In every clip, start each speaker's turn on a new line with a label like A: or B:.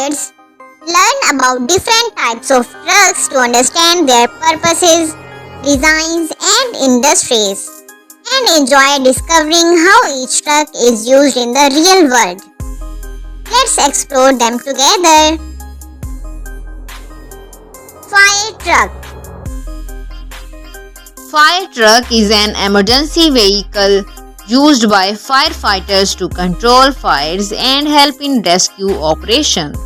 A: kids learn about different types of trucks to understand their purposes, designs, and industries, and enjoy discovering how each truck is used in the real world. Let's explore them together. Fire truck.
B: Fire truck is an emergency vehicle used by firefighters to control fires and help in rescue operations.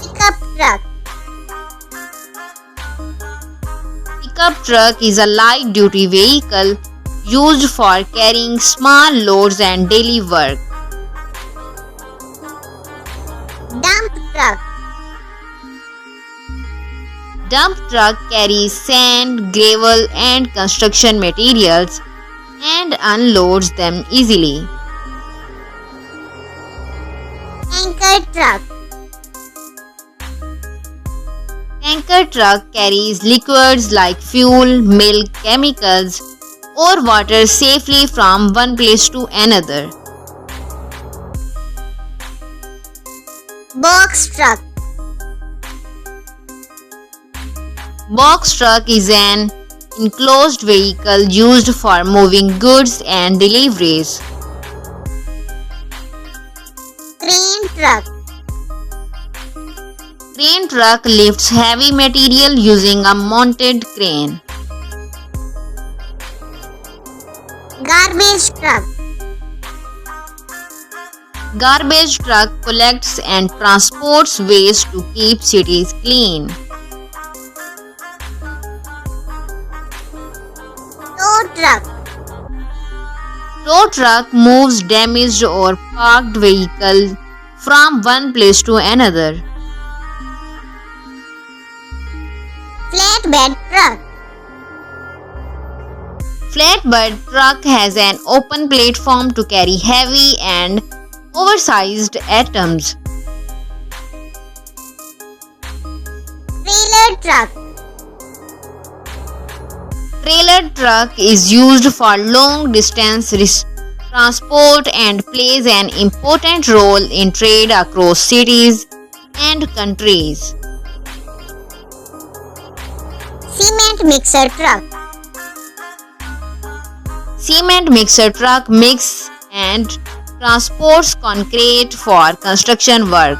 A: Pickup truck.
B: Pickup truck is a light-duty vehicle used for carrying small loads and daily work.
A: Dump truck.
B: Dump truck carries sand, gravel, and construction materials and unloads them easily.
A: Tanker truck.
B: Tanker truck carries liquids like fuel, milk, chemicals, or water safely from one place to another.
A: Box truck.
B: Box truck is an enclosed vehicle used for moving goods and deliveries.
A: Crane truck.
B: Crane truck lifts heavy material using a mounted crane.
A: Garbage truck.
B: Garbage truck collects and transports waste to keep cities clean.
A: Tow truck.
B: Tow truck moves damaged or parked vehicle from one place to another.
A: Flatbed truck.
B: Flatbed truck has an open platform to carry heavy and oversized items.
A: Trailer truck.
B: Trailer truck is used for long distance transport and plays an important role in trade across cities and countries.
A: Cement mixer truck.
B: Cement mixer truck mix and transports concrete for construction work.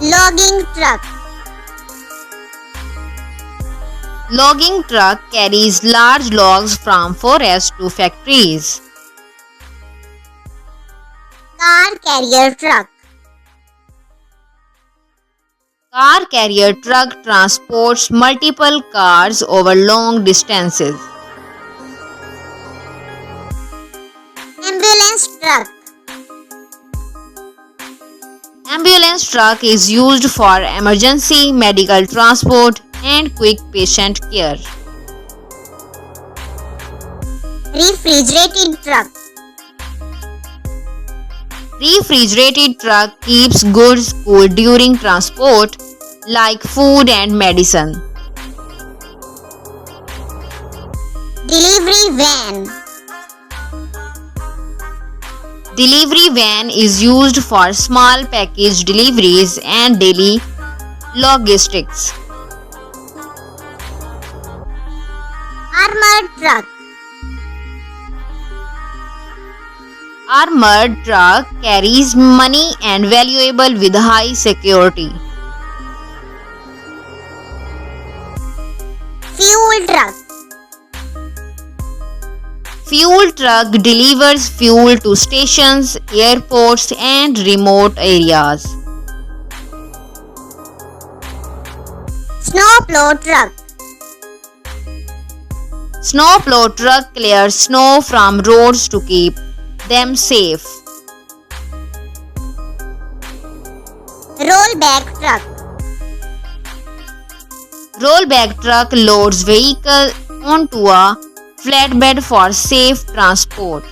A: Logging truck.
B: Logging truck carries large logs from forests to factories.
A: Car carrier truck.
B: Car carrier truck transports multiple cars over long distances.
A: Ambulance truck.
B: Ambulance truck is used for emergency medical transport and quick patient care.
A: Refrigerated truck.
B: Refrigerated truck keeps goods cool during transport like food and medicine.
A: Delivery van.
B: Delivery van is used for small package deliveries and daily logistics.
A: Armored truck.
B: Armored truck carries money and valuable with high security.
A: Fuel truck.
B: Fuel truck delivers fuel to stations, airports, and remote areas.
A: Snowplow truck.
B: Snowplow truck clears snow from roads to keep them safe.
A: Rollback truck.
B: Rollback truck loads vehicle onto a flatbed for safe transport.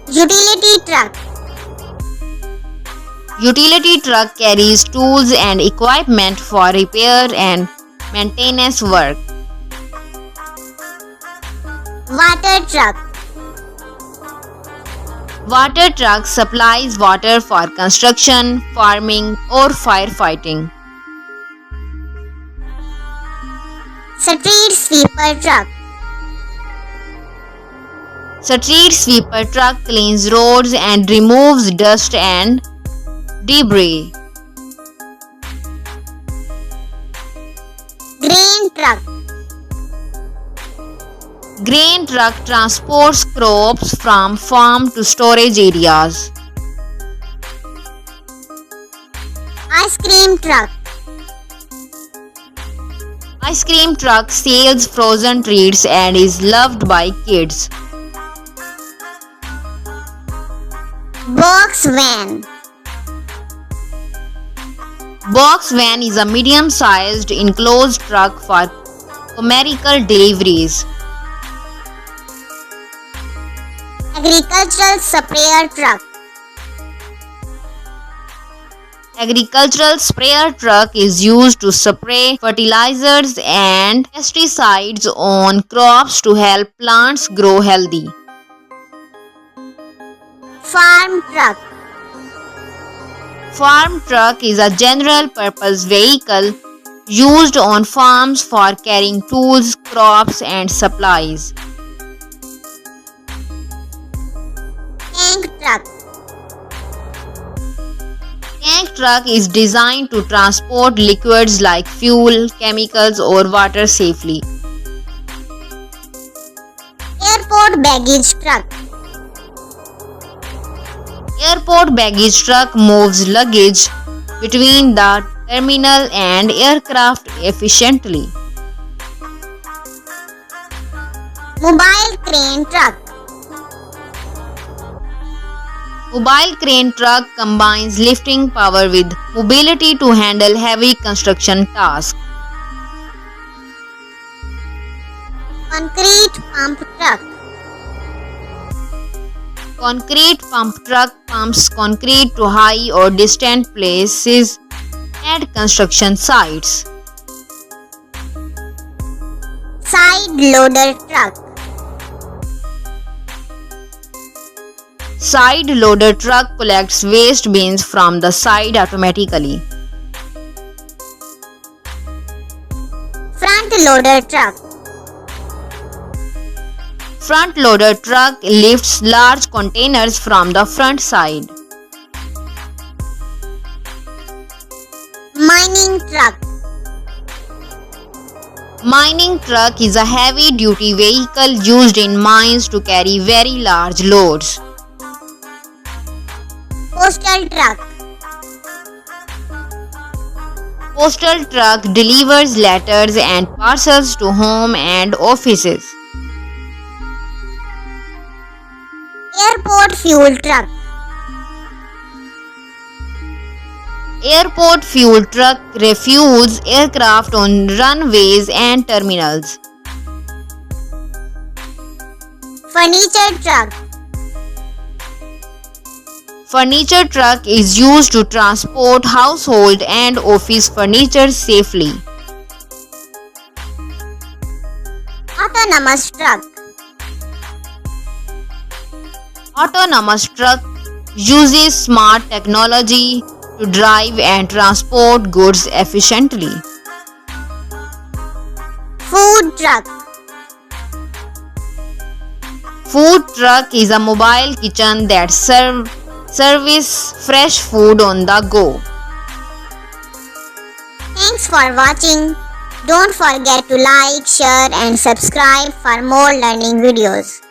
A: Utility truck.
B: Utility truck carries tools and equipment for repair and maintenance work.
A: Water truck.
B: Water truck supplies water for construction, farming, or firefighting.
A: Street sweeper truck.
B: Street sweeper truck cleans roads and removes dust and debris.
A: Grain truck.
B: Grain truck transports crops from farm to storage areas.
A: Ice cream truck.
B: Ice cream truck sells frozen treats and is loved by kids.
A: Box van.
B: Box van is a medium-sized enclosed truck for commercial deliveries.
A: Agricultural sprayer truck.
B: Agricultural sprayer truck is used to spray fertilizers and pesticides on crops to help plants grow healthy.
A: Farm truck.
B: Farm truck is a general purpose vehicle used on farms for carrying tools, crops and supplies.
A: Tank truck.
B: Tank truck is designed to transport liquids like fuel, chemicals or water safely.
A: Airport baggage truck.
B: Airport baggage truck moves luggage between the terminal and aircraft efficiently.
A: Mobile crane truck.
B: Mobile crane truck combines lifting power with mobility to handle heavy construction tasks.
A: Concrete pump truck.
B: Concrete pump truck pumps concrete to high or distant places at construction sites.
A: Side loader truck.
B: Side loader truck collects waste bins from the side automatically.
A: Front loader truck.
B: Front loader truck lifts large containers from the front side.
A: Mining truck.
B: Mining truck is a heavy-duty vehicle used in mines to carry very large loads.
A: Postal truck.
B: Postal truck delivers letters and parcels to home and offices.
A: Airport fuel truck.
B: Airport fuel truck refuels aircraft on runways and terminals.
A: Furniture truck.
B: Furniture truck is used to transport household and office furniture safely.
A: Autonomous truck.
B: Autonomous truck uses smart technology to drive and transport goods efficiently.
A: Food truck.
B: Food truck is a mobile kitchen that serves fresh food on the go.
A: Thanks for watching. Don't forget to like, share and subscribe for more learning videos.